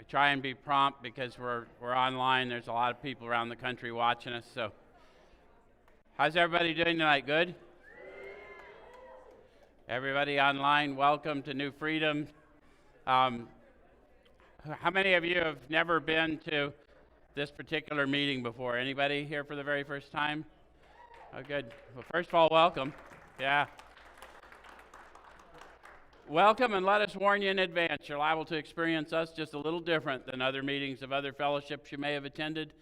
try and be prompt because we're online. There's a lot of people around the country watching us. So, how's everybody doing tonight? Good? Everybody online, welcome to New Freedom. How many of you have never been to this particular meeting before? Anybody here for the very first time? Oh, good. Well, first of all, welcome. Yeah. Welcome, and let us warn you in advance. You're liable to experience us just a little different than other meetings of other fellowships you may have attended.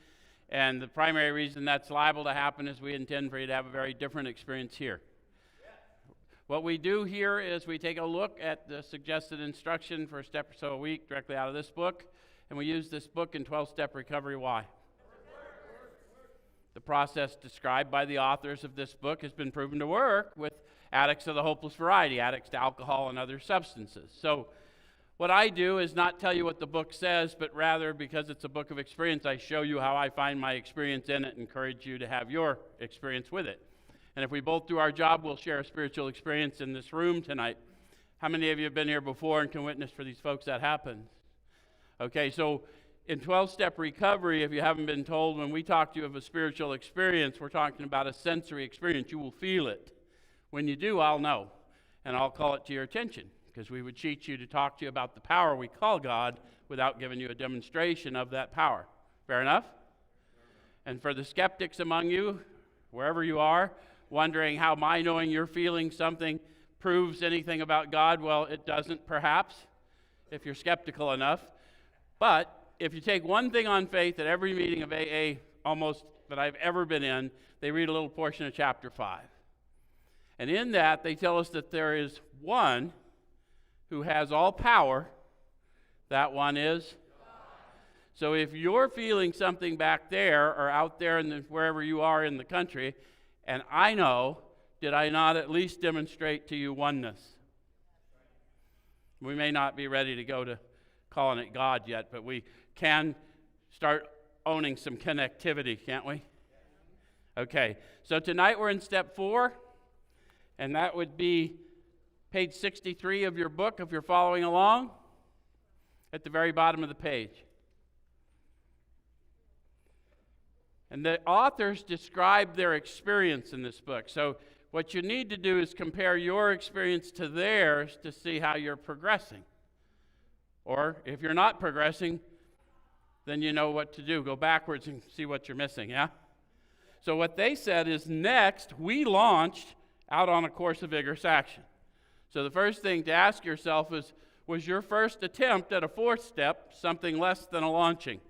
And the primary reason that's liable to happen is we intend for you to have a very different experience here. What we do here is we take a look at the suggested instruction for a step or so a week directly out of this book, and we use this book in 12-step recovery. Why? The process described by the authors of this book has been proven to work with addicts of the hopeless variety, addicts to alcohol and other substances. So what I do is not tell you what the book says, but rather, because it's a book of experience, I show you how I find my experience in it and encourage you to have your experience with it. And if we both do our job, we'll share a spiritual experience in this room tonight. How many of you have been here before and can witness for these folks that happens? Okay, so in 12-step recovery, if you haven't been told, when we talk to you of a spiritual experience, we're talking about a sensory experience. You will feel it. When you do, I'll know, and I'll call it to your attention, because we would teach you to talk to you about the power we call God without giving you a demonstration of that power. Fair enough? And for the skeptics among you, wherever you are, wondering how my knowing you're feeling something proves anything about God, well, it doesn't, perhaps, if you're skeptical enough. But if you take one thing on faith, at every meeting of AA almost that I've ever been in, they read a little portion of chapter 5. And in that, they tell us that there is one who has all power. That one is God. So if you're feeling something back there or out there in wherever you are in the country, and I know, did I not at least demonstrate to you oneness? We may not be ready to go to calling it God yet, but we can start owning some connectivity, can't we? Okay, so tonight we're in step 4. And that would be page 63 of your book if you're following along, at the very bottom of the page. And the authors describe their experience in this book. So what you need to do is compare your experience to theirs to see how you're progressing. Or if you're not progressing, then you know what to do. Go backwards and see what you're missing, yeah? So what they said is, next, we launched out on a course of vigorous action. So the first thing to ask yourself is, was your first attempt at a 4th step something less than a launching?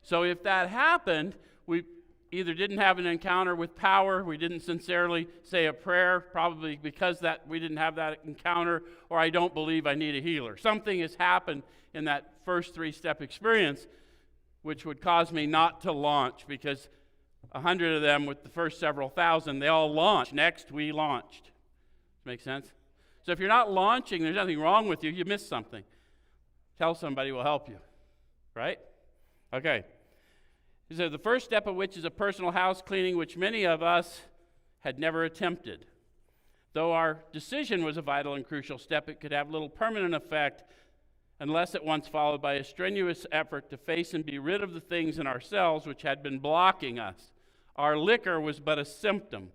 So if that happened, we either didn't have an encounter with power, we didn't sincerely say a prayer, probably because that we didn't have that encounter, or I don't believe I need a healer. Something has happened in that first 3-step experience which would cause me not to launch, because 100 of them with the first several thousand, they all launched. Next, we launched. Make sense? So if you're not launching, there's nothing wrong with you. You missed something. Tell somebody will help you. Right? Okay. So the first step of which is a personal house cleaning, which many of us had never attempted. Though our decision was a vital and crucial step, it could have little permanent effect unless at once followed by a strenuous effort to face and be rid of the things in ourselves which had been blocking us. Our liquor was but a symptom.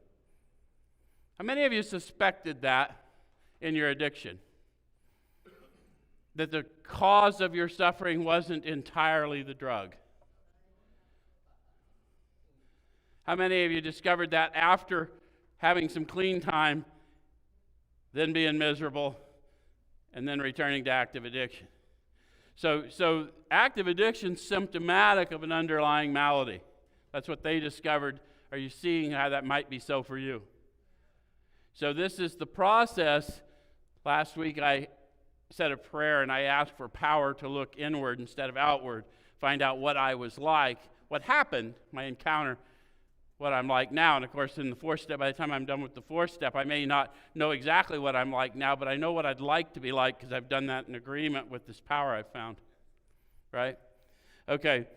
How many of you suspected that in your addiction? That the cause of your suffering wasn't entirely the drug? How many of you discovered that after having some clean time, then being miserable, and then returning to active addiction? So active addiction is symptomatic of an underlying malady. That's what they discovered. Are you seeing how that might be so for you? So this is the process. Last week I said a prayer and I asked for power to look inward instead of outward, find out what I was like, what happened, my encounter, what I'm like now. And of course in the 4th step, by the time I'm done with the 4th step, I may not know exactly what I'm like now, but I know what I'd like to be like because I've done that in agreement with this power I've found. Right? Okay.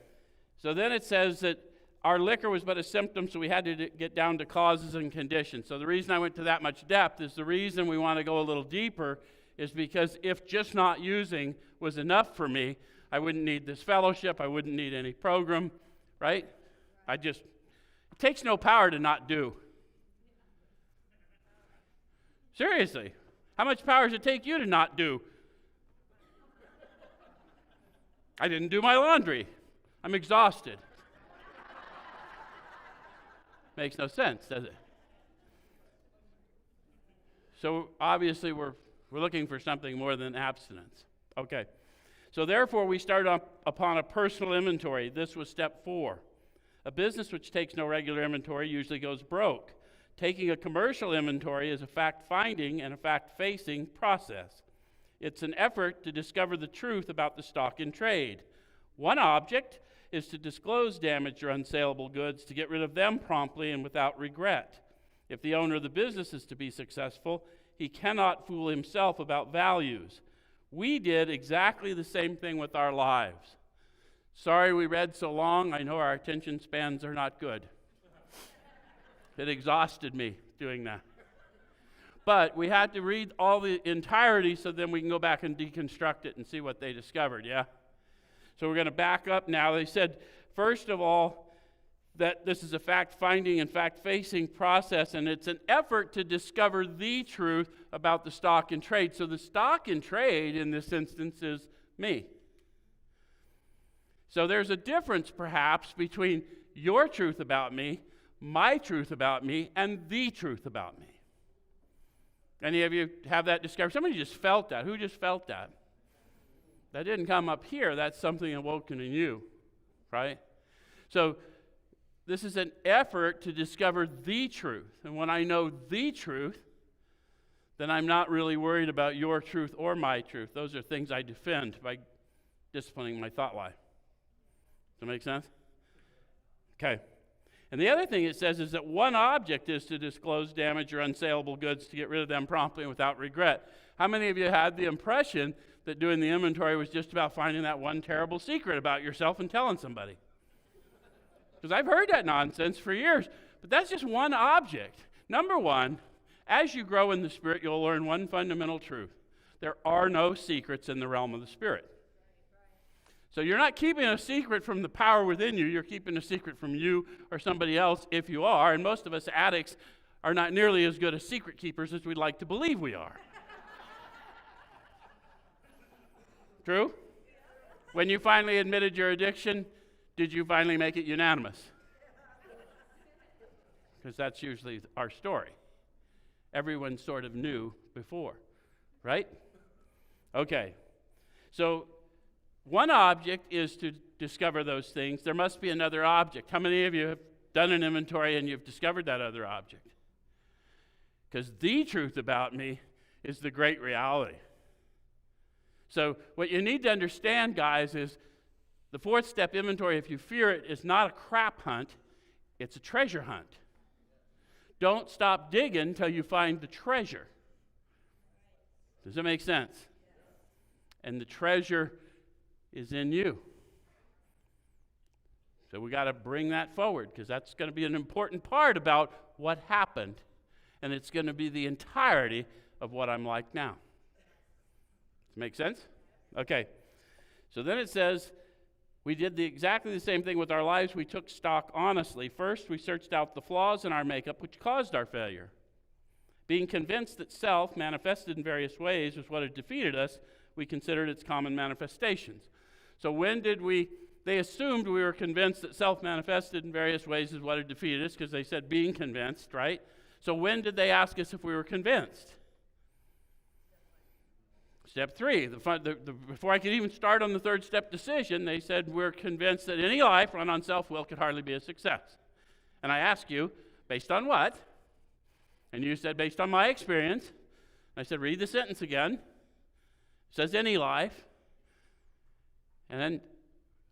So then it says that our liquor was but a symptom, so we had to get down to causes and conditions. So the reason I went to that much depth is the reason we want to go a little deeper is because if just not using was enough for me, I wouldn't need this fellowship, I wouldn't need any program, right? It takes no power to not do. Seriously, how much power does it take you to not do? I didn't do my laundry. I'm exhausted. Makes no sense, does it? So obviously we're looking for something more than abstinence. Okay. So therefore we start upon a personal inventory. This was step 4. A business which takes no regular inventory usually goes broke. Taking a commercial inventory is a fact-finding and a fact-facing process. It's an effort to discover the truth about the stock in trade. One object is to disclose damaged or unsaleable goods to get rid of them promptly and without regret. If the owner of the business is to be successful, he cannot fool himself about values. We did exactly the same thing with our lives. Sorry we read so long. I know our attention spans are not good. It exhausted me doing that. But we had to read all the entirety so then we can go back and deconstruct it and see what they discovered, yeah? So we're going to back up now. They said, first of all, that this is a fact-finding and fact-facing process, and it's an effort to discover the truth about the stock in trade. So the stock in trade in this instance is me. So there's a difference, perhaps, between your truth about me, my truth about me, and the truth about me. Any of you have that discovered? Somebody just felt that. Who just felt that? That didn't come up here. That's something awoken in you, right? So this is an effort to discover the truth. And when I know the truth, then I'm not really worried about your truth or my truth. Those are things I defend by disciplining my thought life. Does that make sense? Okay. And the other thing it says is that one object is to disclose damaged or unsaleable goods to get rid of them promptly and without regret. How many of you had the impression that doing the inventory was just about finding that one terrible secret about yourself and telling somebody? Because I've heard that nonsense for years. But that's just one object. Number one, as you grow in the Spirit, you'll learn one fundamental truth. There are no secrets in the realm of the Spirit. So you're not keeping a secret from the power within you. You're keeping a secret from you or somebody else if you are. And most of us addicts are not nearly as good as secret keepers as we'd like to believe we are. True? When you finally admitted your addiction, did you finally make it unanimous? Because that's usually our story. Everyone sort of knew before, right? Okay. So one object is to discover those things. There must be another object. How many of you have done an inventory and you've discovered that other object? Because the truth about me is the great reality. So what you need to understand, guys, is the 4th step inventory, if you fear it, is not a crap hunt, it's a treasure hunt. Don't stop digging till you find the treasure. Does that make sense? And the treasure is in you. So we got to bring that forward because that's going to be an important part about what happened, and it's going to be the entirety of what I'm like now. Does it make sense? Okay. So then it says, we did exactly the same thing with our lives. We took stock honestly. First, we searched out the flaws in our makeup which caused our failure. Being convinced that self, manifested in various ways, was what had defeated us, we considered its common manifestations. So when did they assumed we were convinced that self manifested in various ways is what had defeated us, because they said being convinced, right? So when did they ask us if we were convinced? Step 3, before I could even start on the 3rd step decision, they said we're convinced that any life run on self-will could hardly be a success. And I ask you, based on what? And you said, based on my experience. I said, read the sentence again. It says any life. And then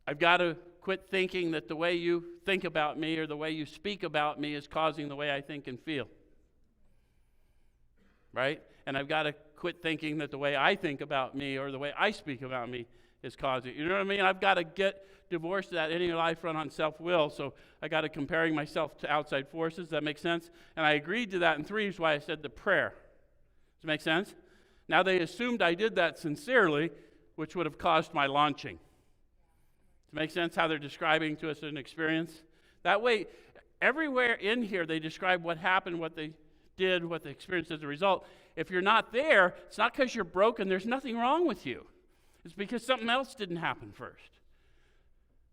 I've got to quit thinking that the way you think about me or the way you speak about me is causing the way I think and feel. Right? And I've got to quit thinking that the way I think about me or the way I speak about me is causing it. You know what I mean? I've got to get divorced of that any life run on self-will, so I got to comparing myself to outside forces. Does that make sense? And I agreed to that in 3 is why I said the prayer. Does it make sense? Now they assumed I did that sincerely, which would have caused my launching. Does it make sense how they're describing to us an experience? That way, everywhere in here they describe what happened, what they did, what they experienced as a result. If you're not there, it's not because you're broken. There's nothing wrong with you. It's because something else didn't happen first.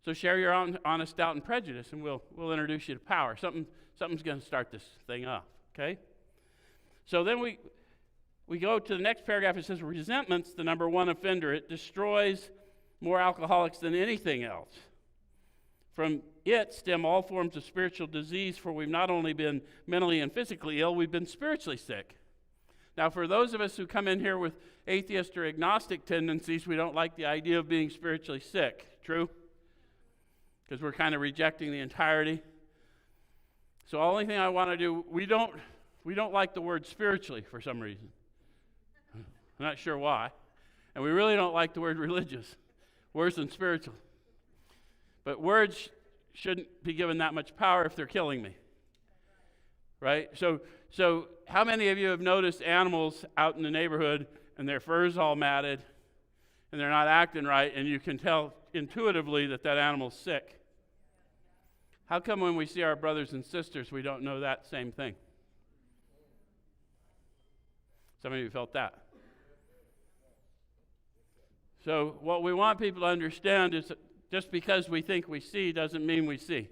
So share your honest doubt and prejudice, and we'll introduce you to power. Something's going to start this thing up, okay? So then we go to the next paragraph. It says, resentment's the number one offender. It destroys more alcoholics than anything else. From it stem all forms of spiritual disease, for we've not only been mentally and physically ill, we've been spiritually sick. Now, for those of us who come in here with atheist or agnostic tendencies, we don't like the idea of being spiritually sick. True? Because we're kind of rejecting the entirety. So the only thing I want to do, we don't like the word spiritually for some reason. I'm not sure why. And we really don't like the word religious. Worse than spiritual. But words shouldn't be given that much power if they're killing me. Right? So how many of you have noticed animals out in the neighborhood and their fur's all matted and they're not acting right, and you can tell intuitively that animal's sick? How come when we see our brothers and sisters we don't know that same thing? Some of you felt that. So what we want people to understand is that just because we think we see doesn't mean we see.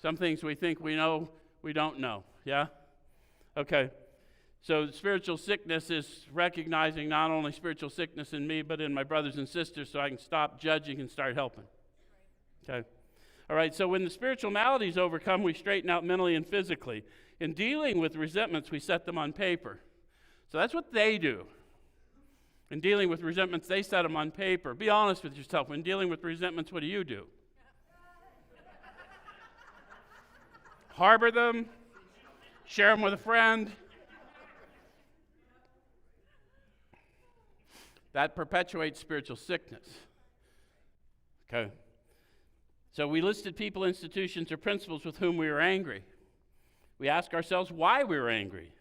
Some things we think we know, we don't know. Yeah? Okay. So spiritual sickness is recognizing not only spiritual sickness in me, but in my brothers and sisters, so I can stop judging and start helping. Okay. All right, so when the spiritual maladies overcome, we straighten out mentally and physically. In dealing with resentments, we set them on paper. So that's what they do. In dealing with resentments, they set them on paper. Be honest with yourself. When dealing with resentments, what do you do? Harbor them? Share them with a friend? That perpetuates spiritual sickness. Okay. So we listed people, institutions, or principles with whom we were angry. We ask ourselves why we were angry.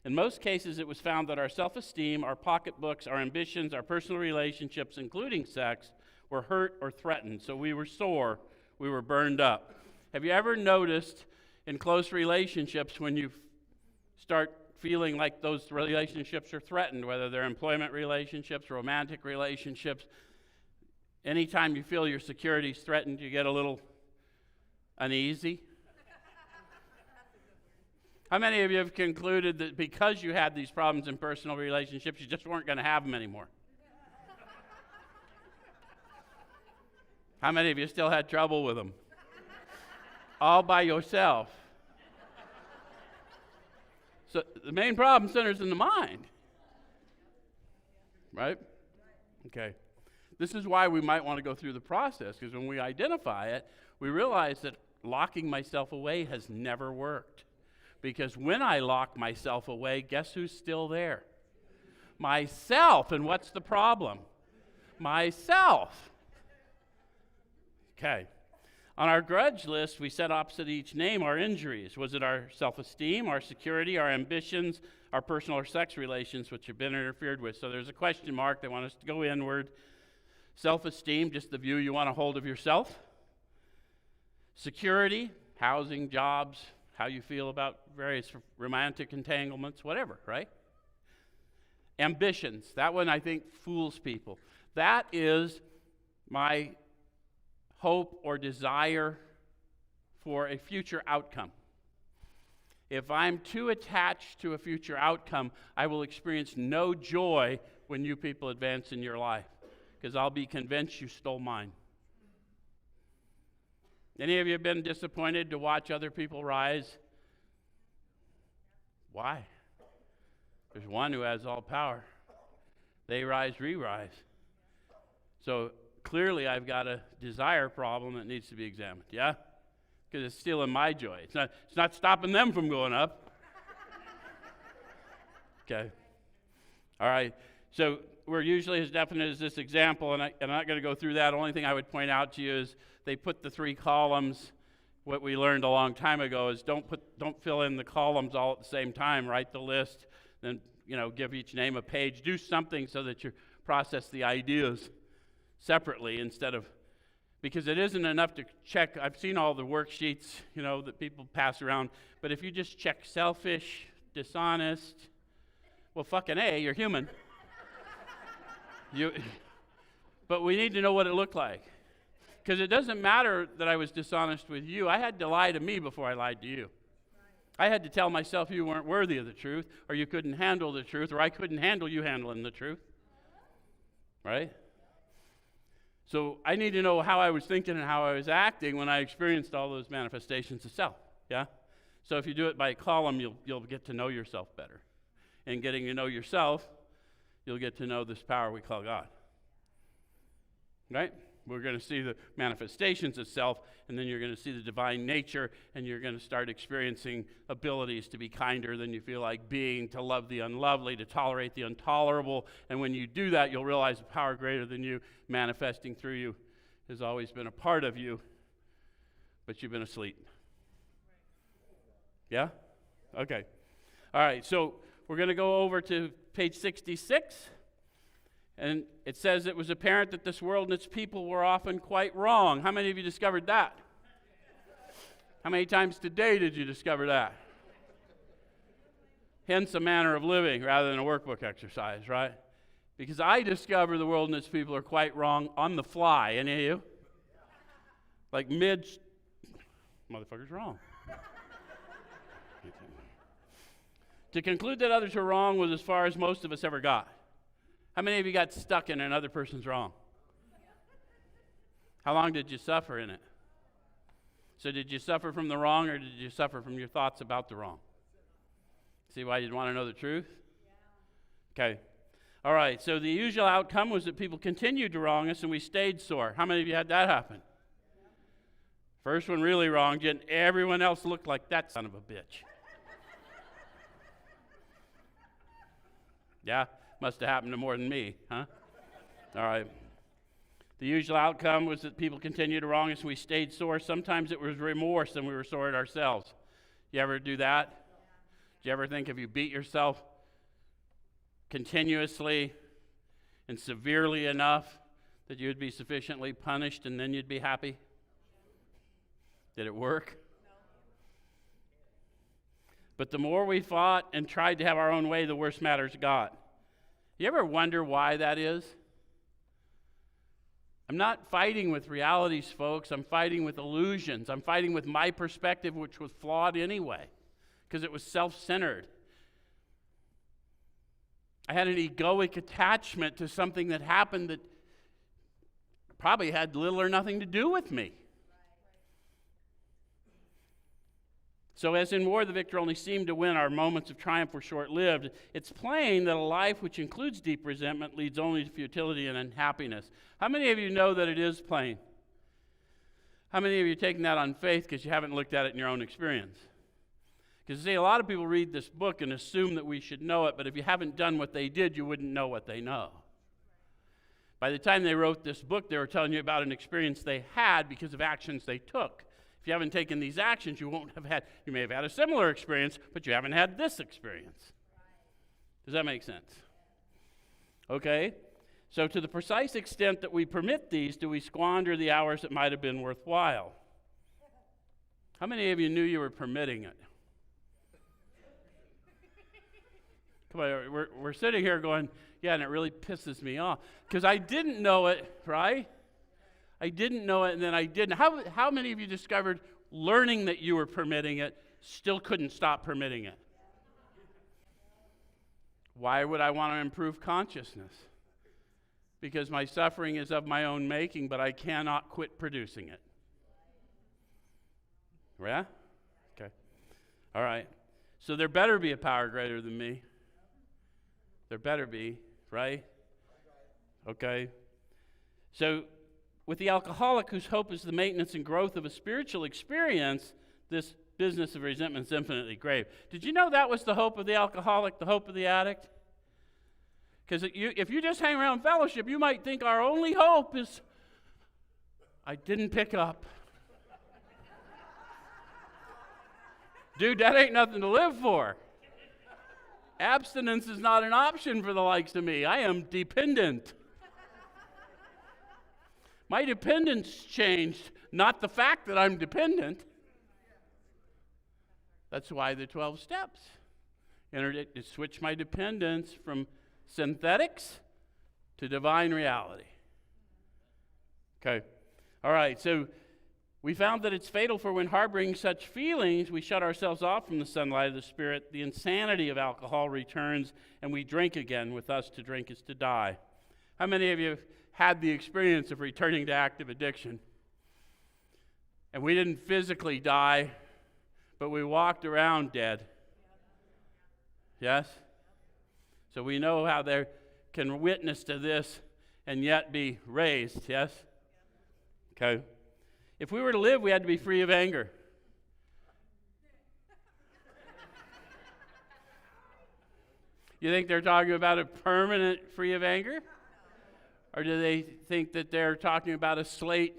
In most cases, it was found that our self-esteem, our pocketbooks, our ambitions, our personal relationships, including sex, were hurt or threatened. So we were sore, we were burned up. Have you ever noticed in close relationships when you start feeling like those relationships are threatened, whether they're employment relationships, romantic relationships, anytime you feel your security is threatened, you get a little uneasy? How many of you have concluded that because you had these problems in personal relationships, you just weren't going to have them anymore? How many of you still had trouble with them? All by yourself. So the main problem centers in the mind. Right? Okay. This is why we might want to go through the process, because when we identify it, we realize that locking myself away has never worked. Because when I lock myself away, guess who's still there? Myself. And what's the problem? Myself. Okay. On our grudge list, we set opposite each name our injuries. Was it our self-esteem, our security, our ambitions, our personal or sex relations which have been interfered with? So there's a question mark. They want us to go inward. Self-esteem, just the view you want to hold of yourself. Security, housing, jobs, how you feel about various romantic entanglements, whatever, right? Ambitions, that one I think fools people. That is my hope or desire for a future outcome. If I'm too attached to a future outcome, I will experience no joy when you people advance in your life, because I'll be convinced you stole mine. Any of you have been disappointed to watch other people rise? Why? There's one who has all power. They rise, we rise. So clearly I've got a desire problem that needs to be examined, yeah? Because it's stealing my joy. It's not stopping them from going up. Okay. All right. So we're usually as definite as this example, and I'm not going to go through that. The only thing I would point out to you is they put the 3 columns. What we learned a long time ago is don't fill in the columns all at the same time. Write the list, then give each name a page. Do something so that you process the ideas separately instead of, because it isn't enough to check. I've seen all the worksheets that people pass around, but if you just check selfish, dishonest, well, fucking A, you're human. But we need to know what it looked like. Because it doesn't matter that I was dishonest with you. I had to lie to me before I lied to you. I had to tell myself you weren't worthy of the truth, or you couldn't handle the truth, or I couldn't handle you handling the truth. Right? So I need to know how I was thinking and how I was acting when I experienced all those manifestations of self. Yeah? So if you do it by column, you'll get to know yourself better. And getting to know yourself, you'll get to know this power we call God. Right? We're going to see the manifestations of self, and then you're going to see the divine nature, and you're going to start experiencing abilities to be kinder than you feel like being, to love the unlovely, to tolerate the intolerable. And when you do that, you'll realize the power greater than you manifesting through you has always been a part of you, but you've been asleep. Yeah? Okay. All right, so we're going to go over to page 66. And it says it was apparent that this world and its people were often quite wrong. How many of you discovered that? How many times today did you discover that? Hence a manner of living rather than a workbook exercise, right? Because I discover the world and its people are quite wrong on the fly. Any of you? Like motherfucker's wrong. To conclude that others were wrong was as far as most of us ever got. How many of you got stuck in another person's wrong? How long did you suffer in it? So did you suffer from the wrong, or did you suffer from your thoughts about the wrong? See why you'd want to know the truth? Okay. All right, so the usual outcome was that people continued to wrong us and we stayed sore. How many of you had that happen? First one really wronged you, and everyone else looked like that son of a bitch. Yeah? Must have happened to more than me, huh? All right. The usual outcome was that people continued to wrong us and we stayed sore. Sometimes it was remorse and we were sore at ourselves. You ever do that? Do you ever think if you beat yourself continuously and severely enough that you would be sufficiently punished and then you'd be happy? Did it work? But the more we fought and tried to have our own way, the worse matters got. You ever wonder why that is? I'm not fighting with realities, folks. I'm fighting with illusions. I'm fighting with my perspective, which was flawed anyway, because it was self-centered. I had an egoic attachment to something that happened that probably had little or nothing to do with me. So as in war, the victor only seemed to win. Our moments of triumph were short-lived. It's plain that a life which includes deep resentment leads only to futility and unhappiness. How many of you know that it is plain? How many of you are taking that on faith because you haven't looked at it in your own experience? Because, see, a lot of people read this book and assume that we should know it, but if you haven't done what they did, you wouldn't know what they know. By the time they wrote this book, they were telling you about an experience they had because of actions they took. If you haven't taken these actions, you may have had a similar experience, but you haven't had this experience. Does that make sense? Okay? So to the precise extent that we permit these, do we squander the hours that might have been worthwhile? How many of you knew you were permitting it? Come on, we're sitting here going, yeah, and it really pisses me off. Because I didn't know it, right? I didn't know it, and then I didn't. How many of you discovered learning that you were permitting it, still couldn't stop permitting it? Why would I want to improve consciousness? Because my suffering is of my own making, but I cannot quit producing it. Yeah? Okay. All right. So there better be a power greater than me. There better be, right? Okay. So with the alcoholic whose hope is the maintenance and growth of a spiritual experience, this business of resentment is infinitely grave. Did you know that was the hope of the alcoholic, the hope of the addict? Because if you just hang around fellowship, you might think our only hope is, I didn't pick up. Dude, that ain't nothing to live for. Abstinence is not an option for the likes of me. I am dependent. My dependence changed, not the fact that I'm dependent. That's why the 12 steps. It switched my dependence from synthetics to divine reality. Okay. All right, so we found that it's fatal for when harboring such feelings, we shut ourselves off from the sunlight of the Spirit. The insanity of alcohol returns, and we drink again. With us, to drink is to die. How many of you have had the experience of returning to active addiction? And we didn't physically die, but we walked around dead. Yes? So we know how they can witness to this and yet be raised. Yes? Okay. If we were to live, we had to be free of anger. You think they're talking about a permanent free of anger? Or do they think that they're talking about a slate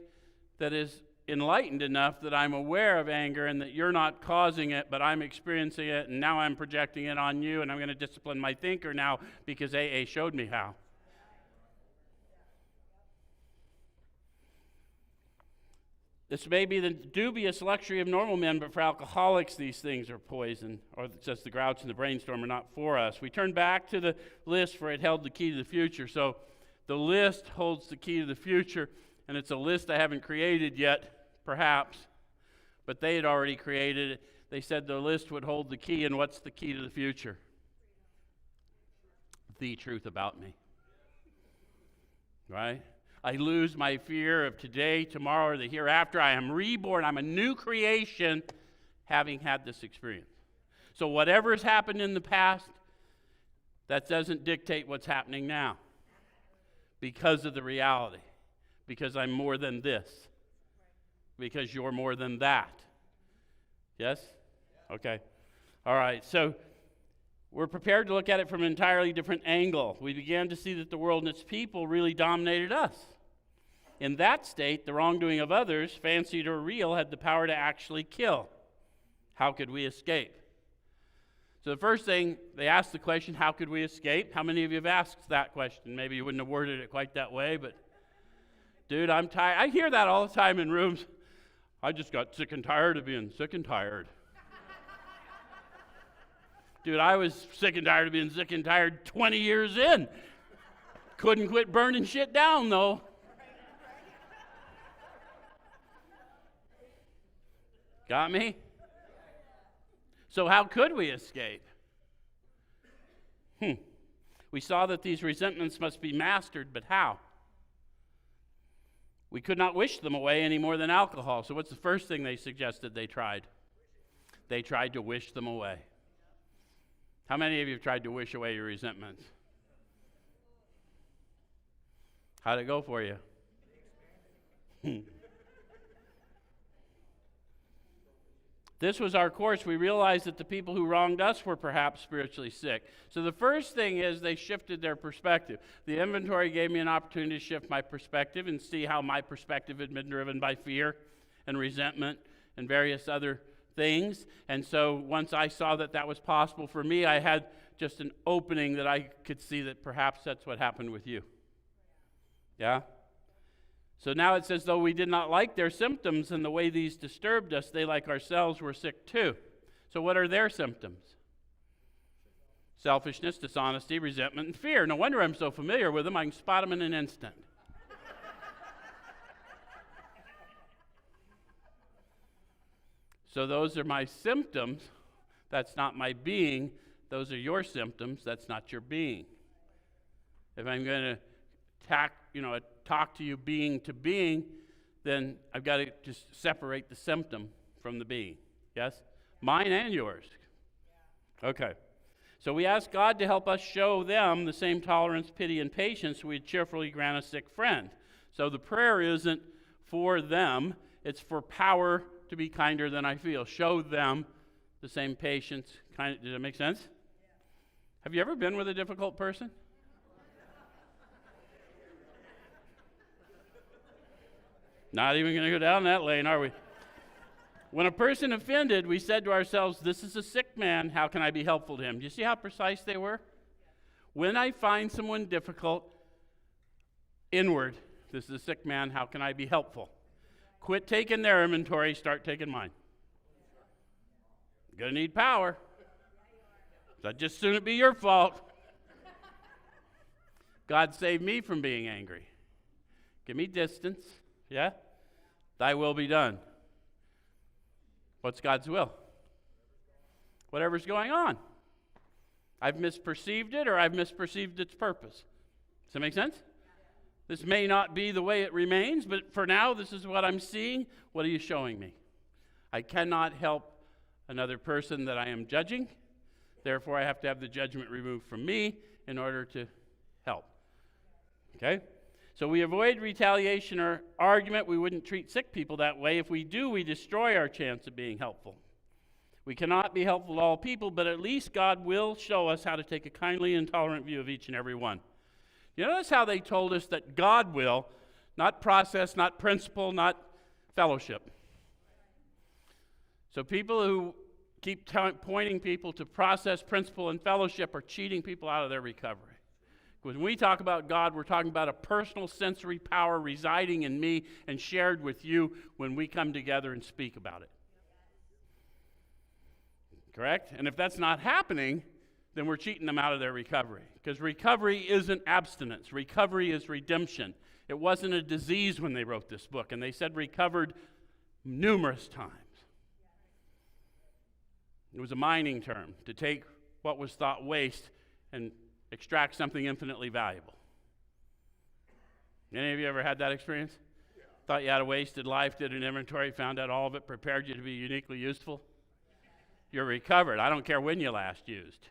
that is enlightened enough that I'm aware of anger and that you're not causing it, but I'm experiencing it, and now I'm projecting it on you, and I'm going to discipline my thinker now because AA showed me how? This may be the dubious luxury of normal men, but for alcoholics, these things are poison, or just the grouch and the brainstorm are not for us. We turn back to the list, for it held the key to the future. So the list holds the key to the future, and it's a list I haven't created yet, perhaps, but they had already created it. They said the list would hold the key, and what's the key to the future? The truth about me. Right? I lose my fear of today, tomorrow, or the hereafter. I am reborn. I'm a new creation having had this experience. So whatever has happened in the past, that doesn't dictate what's happening now because of the reality. Because I'm more than this. Because you're more than that. Yes? Okay. All right. So we're prepared to look at it from an entirely different angle. We began to see that the world and its people really dominated us. In that state, the wrongdoing of others, fancied or real, had the power to actually kill. How could we escape? So the first thing, they asked the question, how could we escape? How many of you have asked that question? Maybe you wouldn't have worded it quite that way, but dude, I'm tired. I hear that all the time in rooms. I just got sick and tired of being sick and tired. Dude, I was sick and tired of being sick and tired 20 years in. Couldn't quit burning shit down, though. Got me? So how could we escape? We saw that these resentments must be mastered, but how? We could not wish them away any more than alcohol. So what's the first thing they suggested they tried? They tried to wish them away. How many of you have tried to wish away your resentments? How'd it go for you? This was our course. We realized that the people who wronged us were perhaps spiritually sick. So the first thing is they shifted their perspective. The inventory gave me an opportunity to shift my perspective and see how my perspective had been driven by fear and resentment and various other things. And so once I saw that that was possible for me, I had just an opening that I could see that perhaps that's what happened with you. Yeah? So now it says, though we did not like their symptoms and the way these disturbed us, they, like ourselves, were sick too. So what are their symptoms? Selfishness, dishonesty, resentment, and fear. No wonder I'm so familiar with them. I can spot them in an instant. So those are my symptoms. That's not my being. Those are your symptoms. That's not your being. If I'm going to talk to you being to being, then I've got to just separate the symptom from the being. Yes? Mine and yours. Okay. So we ask God to help us show them the same tolerance, pity, and patience we'd cheerfully grant a sick friend. So the prayer isn't for them, it's for power to be kinder than I feel. Show them the same patience. Does that make sense? Have you ever been with a difficult person? Not even going to go down that lane, are we? When a person offended, we said to ourselves, this is a sick man, how can I be helpful to him? Do you see how precise they were? When I find someone difficult, inward, this is a sick man, how can I be helpful? Quit taking their inventory, start taking mine. You're going to need power. So I'd just soon it be your fault. God save me from being angry. Give me distance, yeah? Thy will be done. What's God's will? Whatever's going on. I've misperceived it or I've misperceived its purpose. Does that make sense? This may not be the way it remains, but for now, this is what I'm seeing. What are you showing me? I cannot help another person that I am judging. Therefore, I have to have the judgment removed from me in order to help. Okay? So we avoid retaliation or argument. We wouldn't treat sick people that way. If we do, we destroy our chance of being helpful. We cannot be helpful to all people, but at least God will show us how to take a kindly and tolerant view of each and every one. You notice how they told us that God will, not process, not principle, not fellowship. So people who keep pointing people to process, principle, and fellowship are cheating people out of their recovery. When we talk about God, we're talking about a personal sensory power residing in me and shared with you when we come together and speak about it. Correct? And if that's not happening, then we're cheating them out of their recovery. Because recovery isn't abstinence. Recovery is redemption. It wasn't a disease when they wrote this book, and they said recovered numerous times. It was a mining term, to take what was thought waste and extract something infinitely valuable. Any of you ever had that experience? Yeah. Thought you had a wasted life, did an inventory, found out all of it, prepared you to be uniquely useful? You're recovered. I don't care when you last used.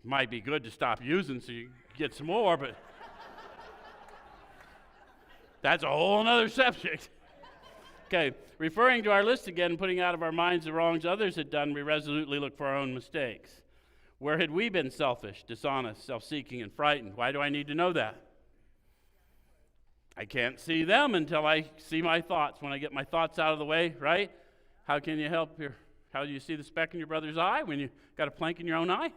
Might be good to stop using so you get some more, but that's a whole other subject. Okay, referring to our list again and putting out of our minds the wrongs others had done, we resolutely look for our own mistakes. Where had we been selfish, dishonest, self-seeking, and frightened? Why do I need to know that? I can't see them until I see my thoughts. When I get my thoughts out of the way, right? How can you help how do you see the speck in your brother's eye when you got a plank in your own eye?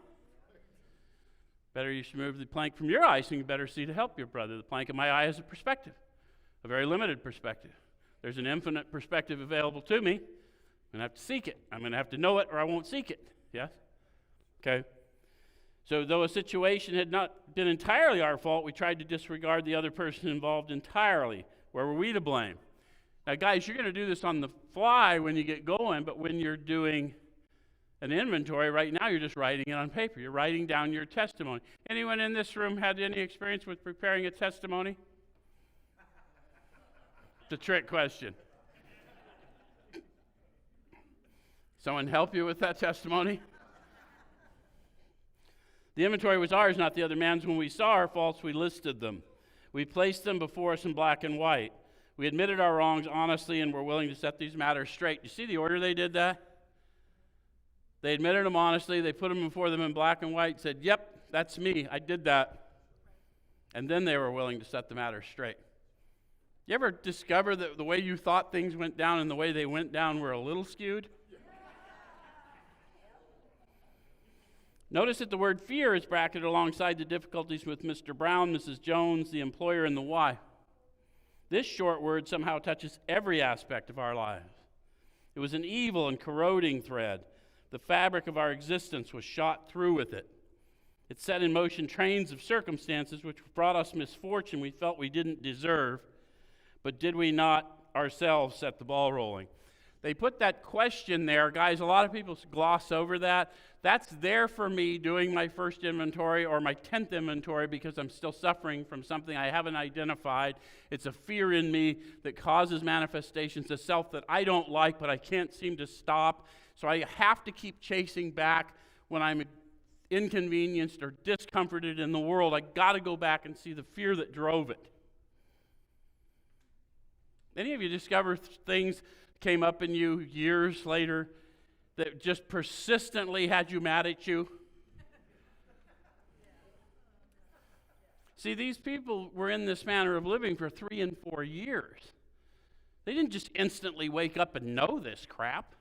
Better you should move the plank from your eye so you better see to help your brother. The plank in my eye is a perspective, a very limited perspective. There's an infinite perspective available to me. I'm going to have to seek it. I'm going to have to know it or I won't seek it. Yes? Okay? So though a situation had not been entirely our fault, we tried to disregard the other person involved entirely. Where were we to blame? Now, guys, you're going to do this on the fly when you get going, but when you're doing an inventory right now, you're just writing it on paper. You're writing down your testimony. Anyone in this room had any experience with preparing a testimony? It's a trick question. Someone help you with that testimony? The inventory was ours, not the other man's. When we saw our faults, we listed them. We placed them before us in black and white. We admitted our wrongs honestly and were willing to set these matters straight. You see the order they did that? They admitted them honestly. They put them before them in black and white, said, yep, that's me. I did that. And then they were willing to set the matter straight. You ever discover that the way you thought things went down and the way they went down were a little skewed? Notice that the word fear is bracketed alongside the difficulties with Mr. Brown, Mrs. Jones, the employer, and the why. This short word somehow touches every aspect of our lives. It was an evil and corroding thread. The fabric of our existence was shot through with it. It set in motion trains of circumstances which brought us misfortune we felt we didn't deserve, but did we not ourselves set the ball rolling? They put that question there. Guys, a lot of people gloss over that. That's there for me doing my first inventory or my 10th inventory because I'm still suffering from something I haven't identified. It's a fear in me that causes manifestations of self that I don't like, but I can't seem to stop. So I have to keep chasing back when I'm inconvenienced or discomforted in the world. I got to go back and see the fear that drove it. Any of you discover things came up in you years later that just persistently had you mad at you? See, these people were in this manner of living for 3 and 4 years. They didn't just instantly wake up and know this crap.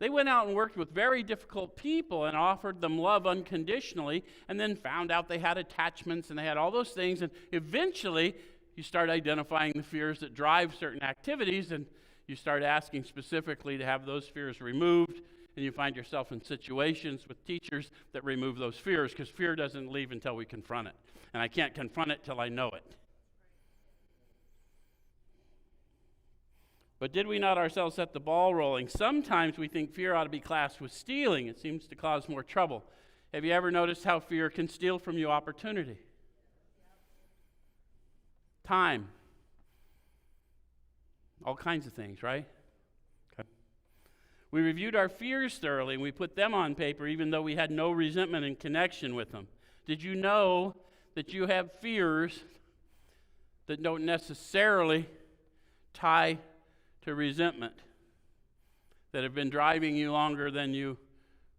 They went out and worked with very difficult people and offered them love unconditionally, and then found out they had attachments and they had all those things, and eventually you start identifying the fears that drive certain activities, and you start asking specifically to have those fears removed, and you find yourself in situations with teachers that remove those fears, because fear doesn't leave until we confront it, and I can't confront it till I know it. But did we not ourselves set the ball rolling? Sometimes we think fear ought to be classed with stealing. It seems to cause more trouble. Have you ever noticed how fear can steal from you opportunity? Time. All kinds of things, right? Okay. We reviewed our fears thoroughly, and we put them on paper even though we had no resentment in connection with them. Did you know that you have fears that don't necessarily tie to resentment, that have been driving you longer than you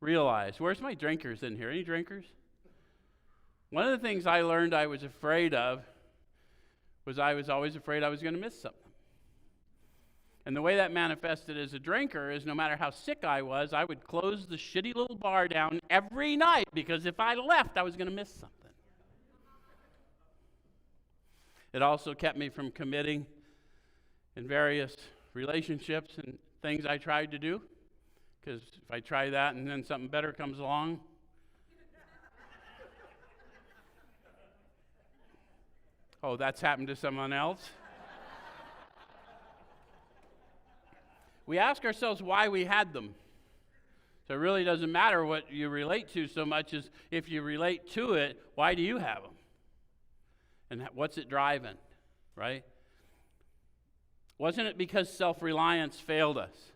realize? Where's my drinkers in here? Any drinkers? One of the things I learned I was afraid of was I was always afraid I was going to miss something. And the way that manifested as a drinker is no matter how sick I was, I would close the shitty little bar down every night, because if I left, I was going to miss something. It also kept me from committing in various relationships and things I tried to do, because if I try that and then something better comes along, oh, that's happened to someone else. We ask ourselves why we had them. So it really doesn't matter what you relate to so much as if you relate to it, why do you have them? And what's it driving, right? Wasn't it because self-reliance failed us?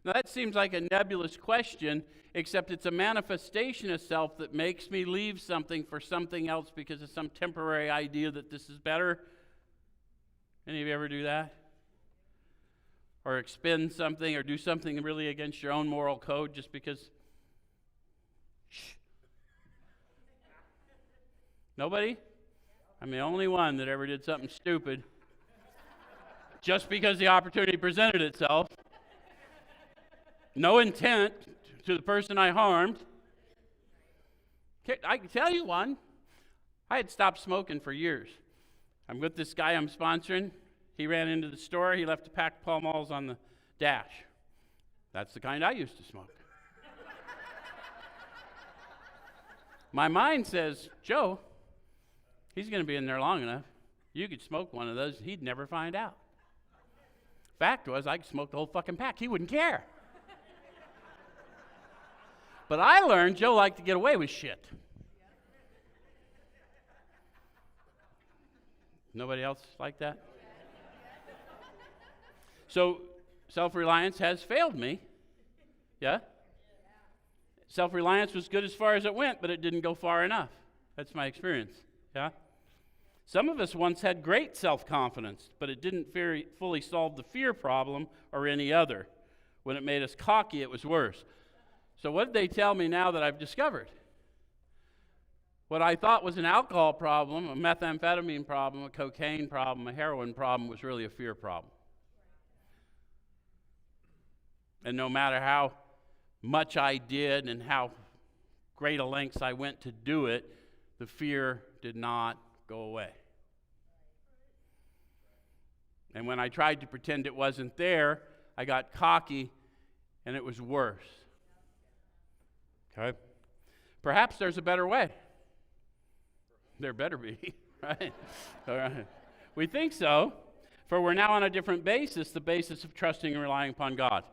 Now that seems like a nebulous question, except it's a manifestation of self that makes me leave something for something else because of some temporary idea that this is better. Any of you ever do that? Or expend something or do something really against your own moral code just because? Shh. Nobody? I'm the only one that ever did something stupid just because the opportunity presented itself. No intent to the person I harmed. I can tell you one. I had stopped smoking for years. I'm with this guy I'm sponsoring. He ran into the store. He left a pack of Pall Malls on the dash. That's the kind I used to smoke. My mind says, Joe, he's going to be in there long enough. You could smoke one of those. He'd never find out. Fact was, I could smoke the whole fucking pack. He wouldn't care. But I learned Joe liked to get away with shit. Nobody else like that? So, self-reliance has failed me. Yeah? Self-reliance was good as far as it went, but it didn't go far enough. That's my experience. Yeah? Some of us once had great self-confidence, but it didn't fully solve the fear problem or any other. When it made us cocky, it was worse. So what did they tell me now that I've discovered? What I thought was an alcohol problem, a methamphetamine problem, a cocaine problem, a heroin problem was really a fear problem. And no matter how much I did and how great a lengths I went to do it, the fear did not go away. And when I tried to pretend it wasn't there, I got cocky and it was worse. Okay? Perhaps there's a better way. There better be, right? All right. We think so, for we're now on a different basis, the basis of trusting and relying upon God.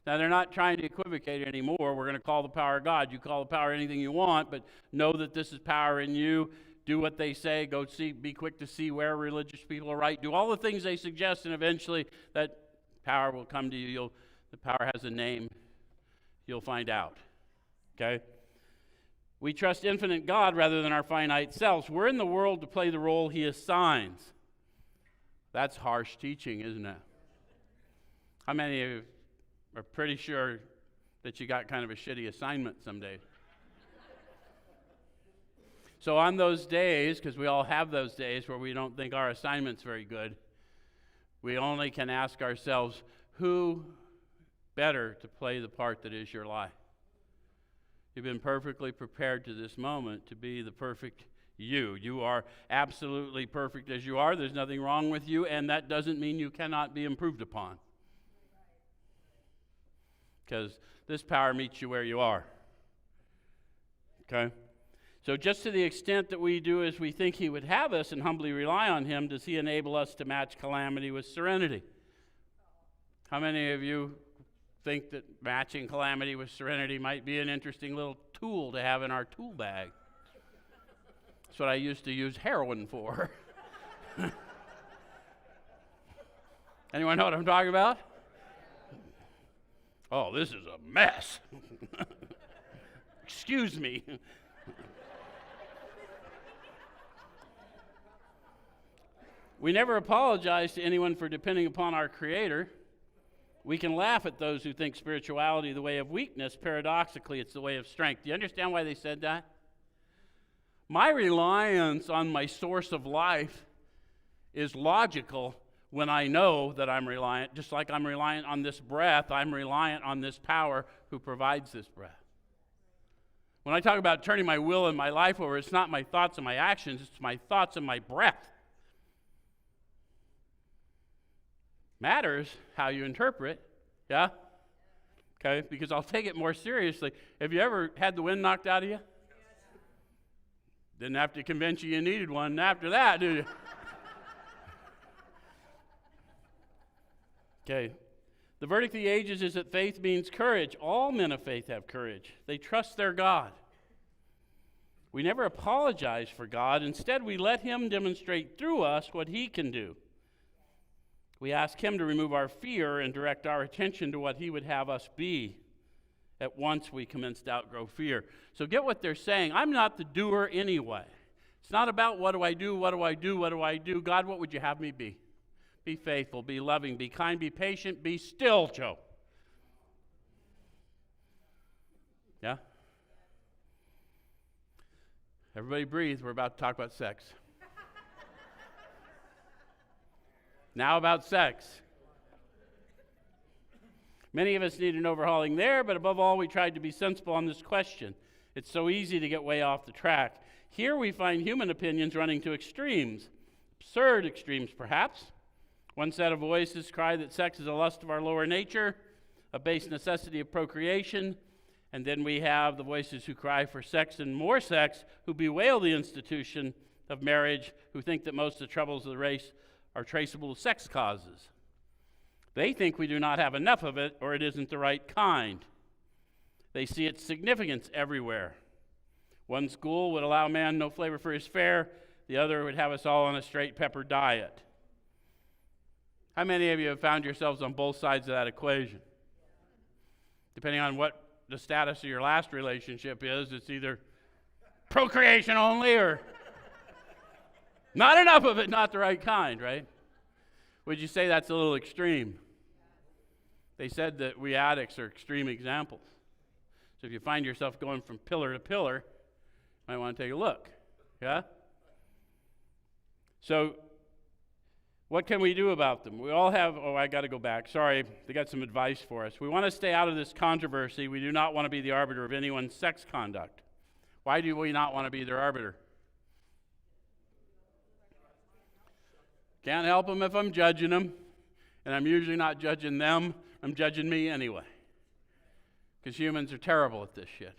Now, they're not trying to equivocate anymore. We're going to call the power of God. You call the power anything you want, but know that this is power in you. Do what they say. Go see. Be quick to see where religious people are right. Do all the things they suggest, and eventually that power will come to you. The power has a name. You'll find out. Okay? We trust infinite God rather than our finite selves. We're in the world to play the role He assigns. That's harsh teaching, isn't it? How many of you are pretty sure that you got kind of a shitty assignment someday? So on those days, because we all have those days where we don't think our assignment's very good, we only can ask ourselves, who better to play the part that is your life? You've been perfectly prepared to this moment to be the perfect you. You are absolutely perfect as you are. There's nothing wrong with you, and that doesn't mean you cannot be improved upon. Because this power meets you where you are. Okay? So just to the extent that we do as we think he would have us and humbly rely on him, does he enable us to match calamity with serenity? How many of you think that matching calamity with serenity might be an interesting little tool to have in our tool bag? That's what I used to use heroin for. Anyone know what I'm talking about? Oh, this is a mess. Excuse me. We never apologize to anyone for depending upon our Creator. We can laugh at those who think spirituality is the way of weakness. Paradoxically, it's the way of strength. Do you understand why they said that? My reliance on my source of life is logical when I know that I'm reliant. Just like I'm reliant on this breath, I'm reliant on this power who provides this breath. When I talk about turning my will and my life over, it's not my thoughts and my actions, it's my thoughts and my breath. Matters how you interpret, yeah? Okay, because I'll take it more seriously. Have you ever had the wind knocked out of you? Didn't have to convince you needed one after that, did you? Okay. The verdict of the ages is that faith means courage. All men of faith have courage. They trust their God. We never apologize for God. Instead, we let him demonstrate through us what he can do. We ask him to remove our fear and direct our attention to what he would have us be. At once we commence to outgrow fear. So get what they're saying. I'm not the doer anyway. It's not about what do I do, what do I do, what do I do. God, what would you have me be? Be faithful, be loving, be kind, be patient, be still, Joe. Yeah? Everybody breathe. We're about to talk about sex. Now about sex. Many of us need an overhauling there, but above all, we tried to be sensible on this question. It's so easy to get way off the track. Here we find human opinions running to extremes, absurd extremes perhaps. One set of voices cry that sex is a lust of our lower nature, a base necessity of procreation, and then we have the voices who cry for sex and more sex, who bewail the institution of marriage, who think that most of the troubles of the race are traceable to sex causes. They think we do not have enough of it, or it isn't the right kind. They see its significance everywhere. One school would allow man no flavor for his fare, the other would have us all on a straight pepper diet. How many of you have found yourselves on both sides of that equation? Depending on what the status of your last relationship is, it's either procreation only or not enough of it, not the right kind, right? Would you say that's a little extreme? They said that we addicts are extreme examples. So if you find yourself going from pillar to pillar, you might want to take a look, yeah? So what can we do about them? We all have, I got to go back. Sorry, they got some advice for us. We want to stay out of this controversy. We do not want to be the arbiter of anyone's sex conduct. Why do we not want to be their arbiter? Can't help them if I'm judging them, and I'm usually not judging them. I'm judging me anyway, because humans are terrible at this shit.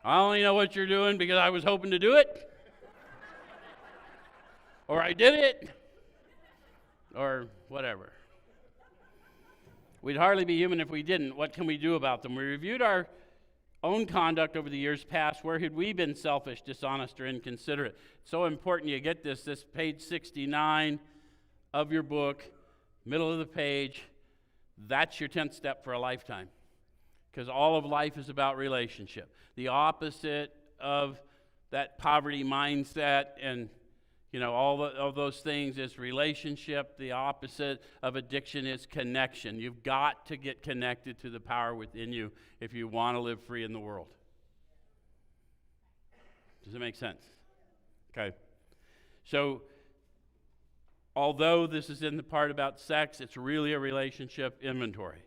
I only know what you're doing because I was hoping to do it, or I did it, or whatever. We'd hardly be human if we didn't. What can we do about them? We reviewed our own conduct over the years past. Where had we been selfish, dishonest, or inconsiderate? It's so important you get this page 69 of your book, middle of the page. That's your 10th step for a lifetime, because all of life is about relationship. The opposite of that poverty mindset and all of those things is relationship. The opposite of addiction is connection. You've got to get connected to the power within you if you want to live free in the world. Does it make sense? Okay. So, although this is in the part about sex, it's really a relationship inventory.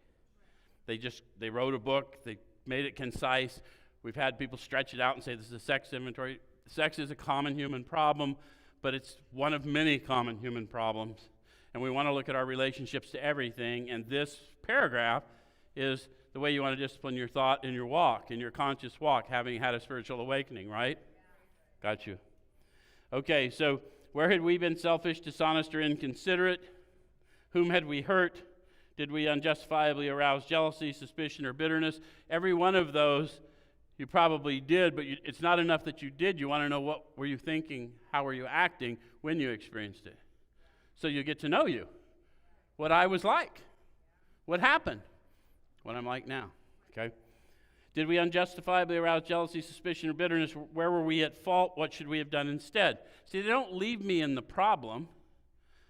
They wrote a book, they made it concise. We've had people stretch it out and say this is a sex inventory. Sex is a common human problem, but it's one of many common human problems. And we want to look at our relationships to everything, and this paragraph is the way you want to discipline your thought and your walk, in your conscious walk, having had a spiritual awakening, right? Got you. Okay, so where had we been selfish, dishonest, or inconsiderate? Whom had we hurt? Did we unjustifiably arouse jealousy, suspicion, or bitterness? Every one of those you probably did, but it's not enough that you did. You want to know what were you thinking, how were you acting when you experienced it. So you get to know you, what I was like, what happened, what I'm like now, okay? Did we unjustifiably arouse jealousy, suspicion, or bitterness? Where were we at fault? What should we have done instead? See, they don't leave me in the problem.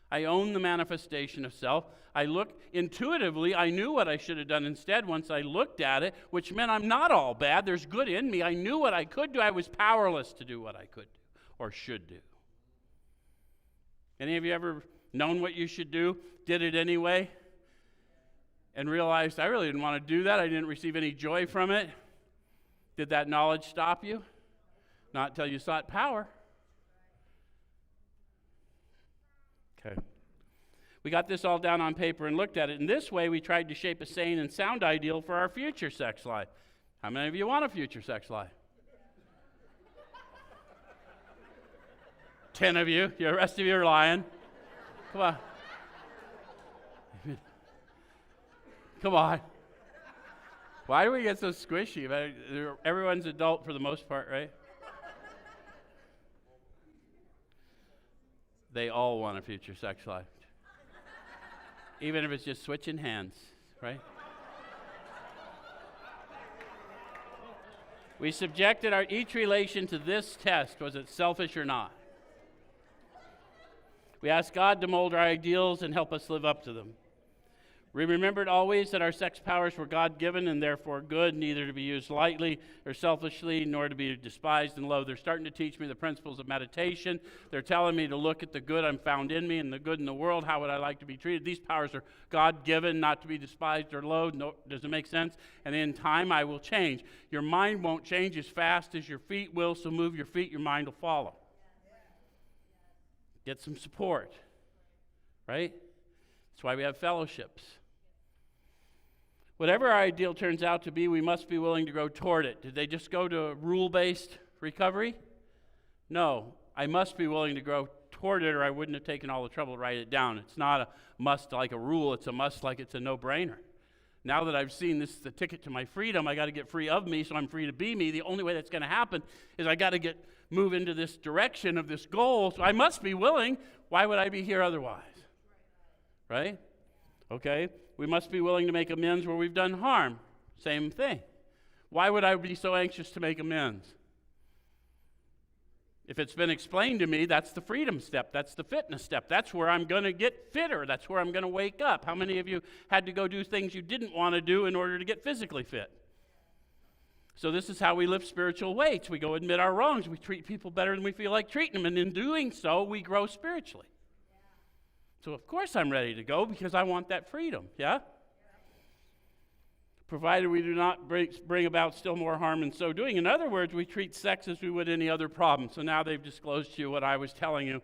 I own the manifestation of self. I look intuitively, I knew what I should have done instead once I looked at it, which meant I'm not all bad. There's good in me. I knew what I could do. I was powerless to do what I could do or should do. Any of you ever known what you should do, did it anyway, and realized I really didn't want to do that? I didn't receive any joy from it. Did that knowledge stop you? Not until you sought power. Okay. We got this all down on paper and looked at it. In this way, we tried to shape a sane and sound ideal for our future sex life. How many of you want a future sex life? 10 of you. The rest of you are lying. Come on. Come on. Why do we get so squishy? Everyone's adult for the most part, right? They all want a future sex life. Even if it's just switching hands, right? We subjected each relation to this test. Was it selfish or not? We asked God to mold our ideals and help us live up to them. We remembered always that our sex powers were God-given and therefore good, neither to be used lightly or selfishly, nor to be despised and loathed. They're starting to teach me the principles of meditation. They're telling me to look at the good I'm found in me and the good in the world. How would I like to be treated? These powers are God-given, not to be despised or loathed. No, does it make sense? And in time, I will change. Your mind won't change as fast as your feet will, so move your feet, your mind will follow. Get some support, right? That's why we have fellowships. Whatever our ideal turns out to be, we must be willing to grow toward it. Did they just go to rule-based recovery? No, I must be willing to grow toward it, or I wouldn't have taken all the trouble to write it down. It's not a must like a rule, it's a must like it's a no-brainer. Now that I've seen this is the ticket to my freedom, I got to get free of me so I'm free to be me. The only way that's going to happen is I got to move into this direction of this goal, so I must be willing. Why would I be here otherwise? Right? Okay? We must be willing to make amends where we've done harm. Same thing. Why would I be so anxious to make amends? If it's been explained to me, that's the freedom step. That's the fitness step. That's where I'm going to get fitter. That's where I'm going to wake up. How many of you had to go do things you didn't want to do in order to get physically fit? So this is how we lift spiritual weights. We go admit our wrongs. We treat people better than we feel like treating them. And in doing so, we grow spiritually. So of course I'm ready to go because I want that freedom, yeah? Provided we do not bring about still more harm in so doing. In other words, we treat sex as we would any other problem. So now they've disclosed to you what I was telling you.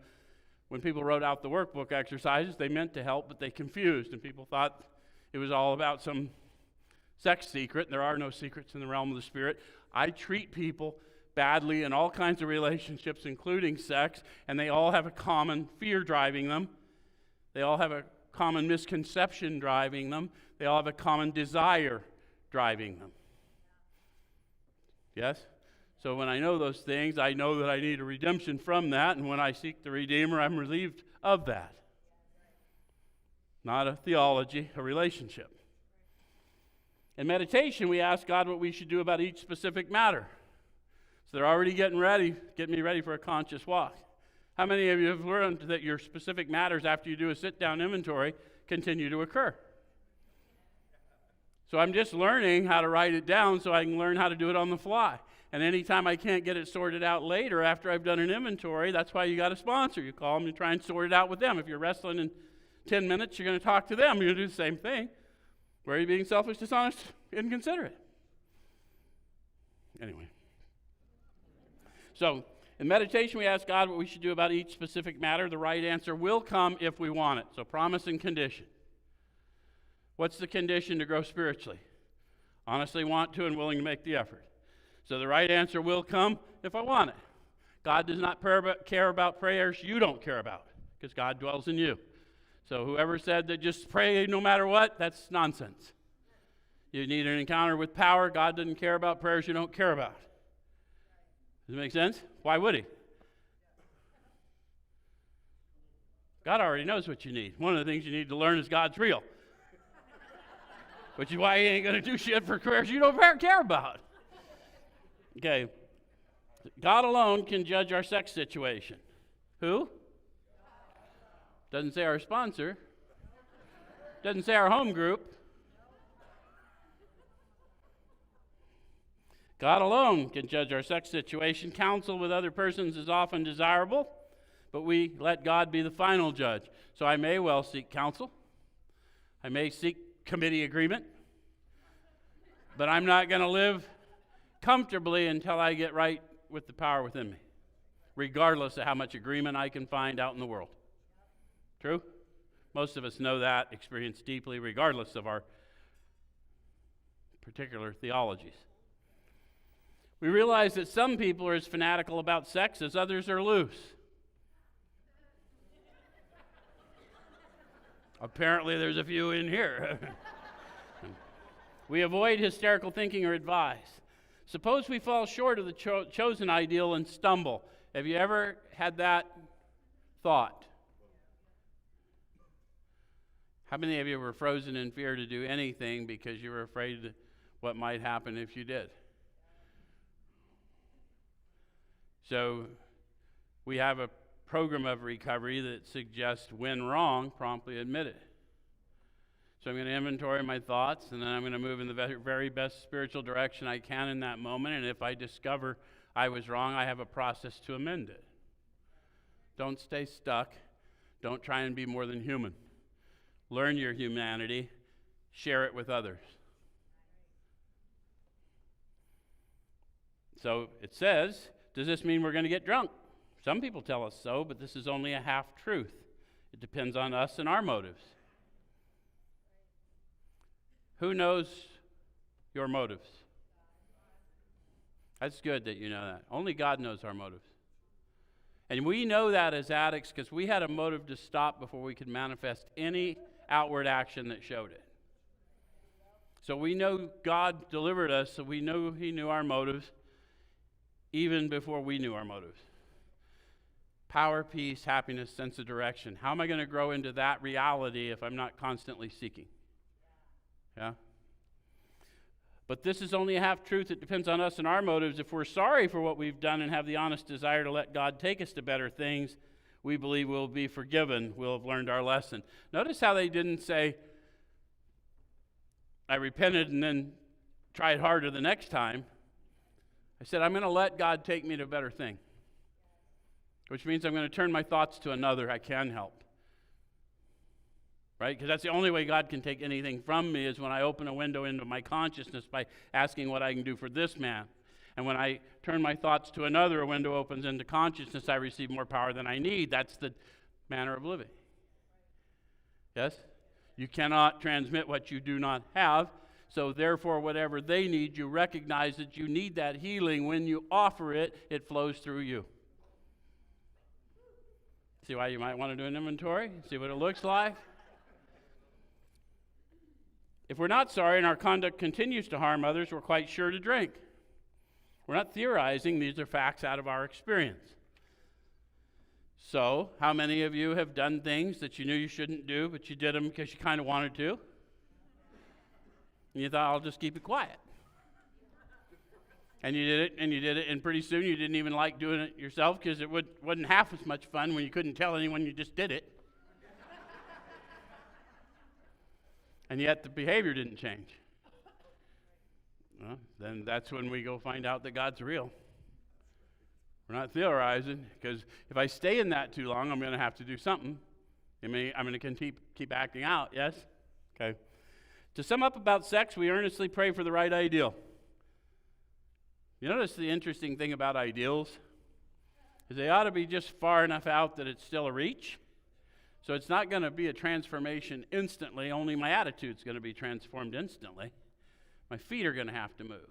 When people wrote out the workbook exercises, they meant to help, but they confused, and people thought it was all about some sex secret, and there are no secrets in the realm of the spirit. I treat people badly in all kinds of relationships, including sex, and they all have a common fear driving them. They all have a common misconception driving them. They all have a common desire driving them. Yes? So when I know those things, I know that I need a redemption from that, and when I seek the Redeemer, I'm relieved of that. Not a theology, a relationship. In meditation, we ask God what we should do about each specific matter. So they're already getting me ready for a conscious walk. How many of you have learned that your specific matters after you do a sit-down inventory continue to occur? So I'm just learning how to write it down so I can learn how to do it on the fly. And anytime I can't get it sorted out later after I've done an inventory, that's why you got a sponsor. You call them and try and sort it out with them. If you're wrestling in 10 minutes, you're going to talk to them. You're going to do the same thing. Where are you being selfish, dishonest, inconsiderate? Anyway. So, in meditation, we ask God what we should do about each specific matter. The right answer will come if we want it. So, promise and condition. What's the condition to grow spiritually? Honestly want to and willing to make the effort. So the right answer will come if I want it. God does not care about prayers you don't care about, because God dwells in you. So whoever said that just pray no matter what, that's nonsense. You need an encounter with power. God doesn't care about prayers you don't care about. Does it make sense? Why would he? God already knows what you need. One of the things you need to learn is God's real. Which is why he ain't going to do shit for prayers you don't care about. Okay. God alone can judge our sex situation. Who? Doesn't say our sponsor. Doesn't say our home group. God alone can judge our sex situation. Counsel with other persons is often desirable, but we let God be the final judge. So I may well seek counsel. I may seek committee agreement, but I'm not going to live comfortably until I get right with the power within me, regardless of how much agreement I can find out in the world. True? Most of us know that, experience deeply, regardless of our particular theologies. We realize that some people are as fanatical about sex as others are loose. Apparently there's a few in here. We avoid hysterical thinking or advice. Suppose we fall short of the chosen ideal and stumble. Have you ever had that thought? How many of you were frozen in fear to do anything because you were afraid of what might happen if you did? So we have a program of recovery that suggests when wrong, promptly admit it. So I'm going to inventory my thoughts, and then I'm going to move in the very best spiritual direction I can in that moment. And if I discover I was wrong, I have a process to amend it. Don't stay stuck. Don't try and be more than human. Learn your humanity. Share it with others. So it says, does this mean we're going to get drunk? Some people tell us so, but this is only a half-truth. It depends on us and our motives. Who knows your motives? That's good that you know that. Only God knows our motives. And we know that as addicts because we had a motive to stop before we could manifest any outward action that showed it. So we know God delivered us, so we know he knew our motives even before we knew our motives. Power, peace, happiness, sense of direction. How am I going to grow into that reality if I'm not constantly seeking? Yeah? But this is only a half-truth. It depends on us and our motives. If we're sorry for what we've done and have the honest desire to let God take us to better things, we believe we'll be forgiven. We'll have learned our lesson. Notice how they didn't say, I repented and then tried harder the next time. I said, I'm going to let God take me to a better thing, which means I'm going to turn my thoughts to another I can help. Right? Because that's the only way God can take anything from me is when I open a window into my consciousness by asking what I can do for this man. And when I turn my thoughts to another, a window opens into consciousness, I receive more power than I need. That's the manner of living. Yes? You cannot transmit what you do not have. So therefore, whatever they need, you recognize that you need that healing. When you offer it, it flows through you. See why you might want to do an inventory? See what it looks like? If we're not sorry and our conduct continues to harm others, we're quite sure to drink. We're not theorizing. These are facts out of our experience. So, how many of you have done things that you knew you shouldn't do, but you did them because you kind of wanted to? And you thought, I'll just keep it quiet. And you did it, and pretty soon you didn't even like doing it yourself because it wasn't half as much fun when you couldn't tell anyone you just did it. And yet the behavior didn't change. Well, then that's when we go find out that God's real. We're not theorizing, because if I stay in that too long, I'm going to have to do something. I'm going to keep acting out, yes? Okay. To sum up about sex, we earnestly pray for the right ideal. You notice the interesting thing about ideals is they ought to be just far enough out that it's still a reach. So it's not going to be a transformation instantly, only my attitude's going to be transformed instantly. My feet are going to have to move.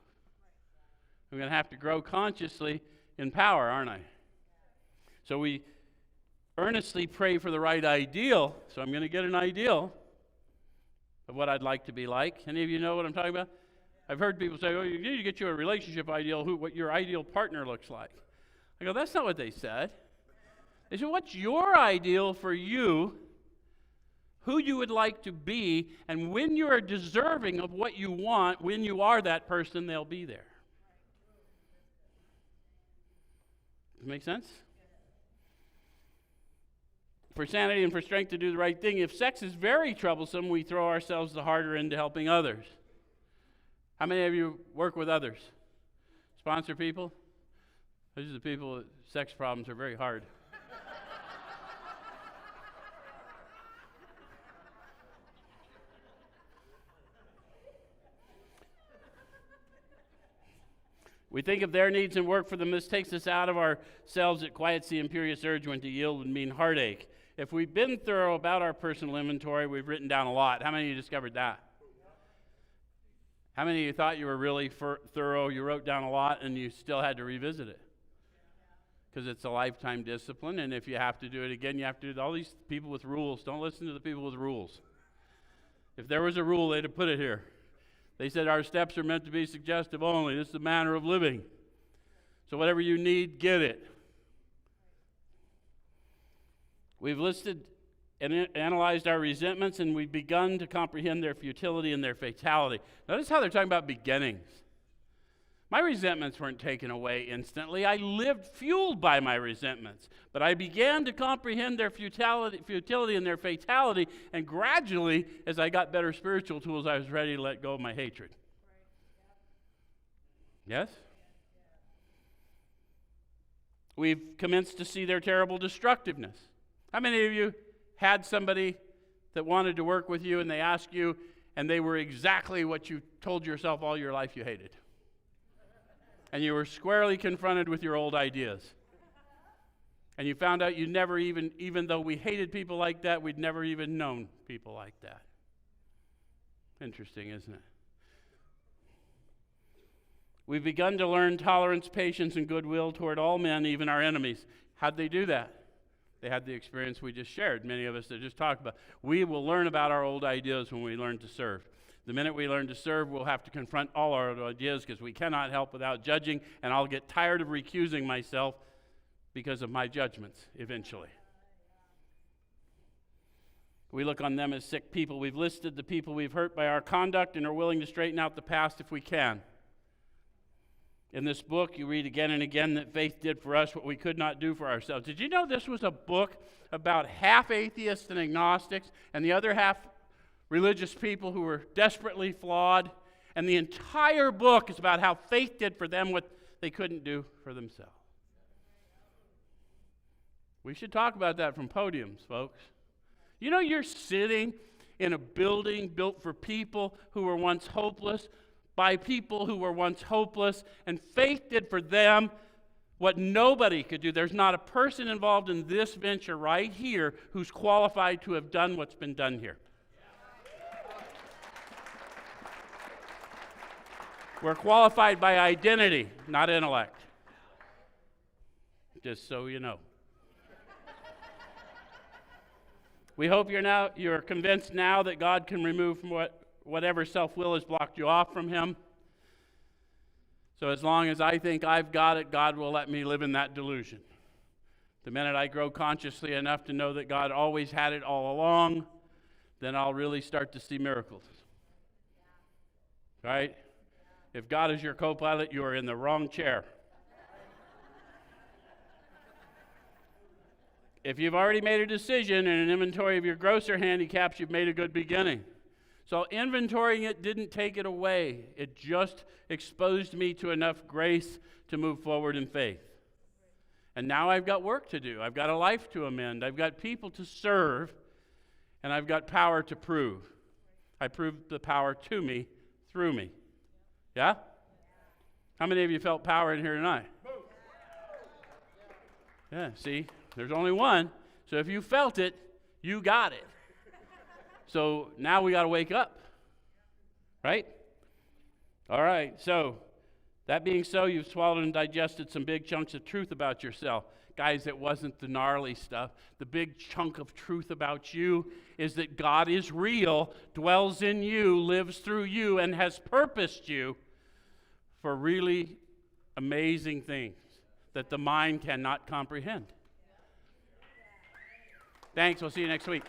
I'm going to have to grow consciously in power, aren't I? So we earnestly pray for the right ideal. So I'm going to get an ideal of what I'd like to be like. Any of you know what I'm talking about? I've heard people say, oh, you need to get you a relationship ideal, what your ideal partner looks like. I go, that's not what they said. They said, what's your ideal for you, who you would like to be, and when you are deserving of what you want, when you are that person, they'll be there. Does that make sense? For sanity and for strength to do the right thing, if sex is very troublesome, we throw ourselves the harder into helping others. How many of you work with others? Sponsor people? Those are the people with sex problems are very hard. We think of their needs and work for them. This takes us out of ourselves. It quiets the imperious urge when to yield would mean heartache. If we've been thorough about our personal inventory, we've written down a lot. How many of you discovered that? How many of you thought you were really thorough, you wrote down a lot, and you still had to revisit it? Because it's a lifetime discipline, and if you have to do it again, you have to do it. All these people with rules, don't listen to the people with rules. If there was a rule, they'd have put it here. They said our steps are meant to be suggestive only. This is the manner of living. So whatever you need, get it. We've listed and analyzed our resentments, and we've begun to comprehend their futility and their fatality. Notice how they're talking about beginnings. My resentments weren't taken away instantly. I lived fueled by my resentments. But I began to comprehend their futility and their fatality, and gradually, as I got better spiritual tools, I was ready to let go of my hatred. Yes? We've commenced to see their terrible destructiveness. How many of you had somebody that wanted to work with you, and they asked you, and they were exactly what you told yourself all your life you hated? And you were squarely confronted with your old ideas. And you found out you never even though we hated people like that, we'd never even known people like that. Interesting, isn't it? We've begun to learn tolerance, patience, and goodwill toward all men, even our enemies. How'd they do that? They had the experience we just shared. Many of us that just talked about. We will learn about our old ideas when we learn to serve. The minute we learn to serve, we'll have to confront all our ideas because we cannot help without judging, and I'll get tired of recusing myself because of my judgments eventually. We look on them as sick people. We've listed the people we've hurt by our conduct and are willing to straighten out the past if we can. In this book, you read again and again that faith did for us what we could not do for ourselves. Did you know this was a book about half atheists and agnostics and the other half religious people who were desperately flawed, and the entire book is about how faith did for them what they couldn't do for themselves. We should talk about that from podiums, folks. You know, you're sitting in a building built for people who were once hopeless, by people who were once hopeless, and faith did for them what nobody could do. There's not a person involved in this venture right here who's qualified to have done what's been done here. We're qualified by identity, not intellect. Just so you know. We hope you're convinced now that God can remove from whatever self-will has blocked you off from Him. So as long as I think I've got it, God will let me live in that delusion. The minute I grow consciously enough to know that God always had it all along, then I'll really start to see miracles. Right? If God is your co-pilot, you are in the wrong chair. If you've already made a decision and an inventory of your grosser handicaps, you've made a good beginning. So inventorying it didn't take it away. It just exposed me to enough grace to move forward in faith. And now I've got work to do. I've got a life to amend. I've got people to serve. And I've got power to prove. I proved the power to me through me. Yeah? How many of you felt power in here tonight? Yeah, see, there's only one. So if you felt it, you got it. So now we got to wake up. Right? All right, so that being so, you've swallowed and digested some big chunks of truth about yourself. Guys, it wasn't the gnarly stuff. The big chunk of truth about you is that God is real, dwells in you, lives through you, and has purposed you for really amazing things that the mind cannot comprehend. Thanks. We'll see you next week.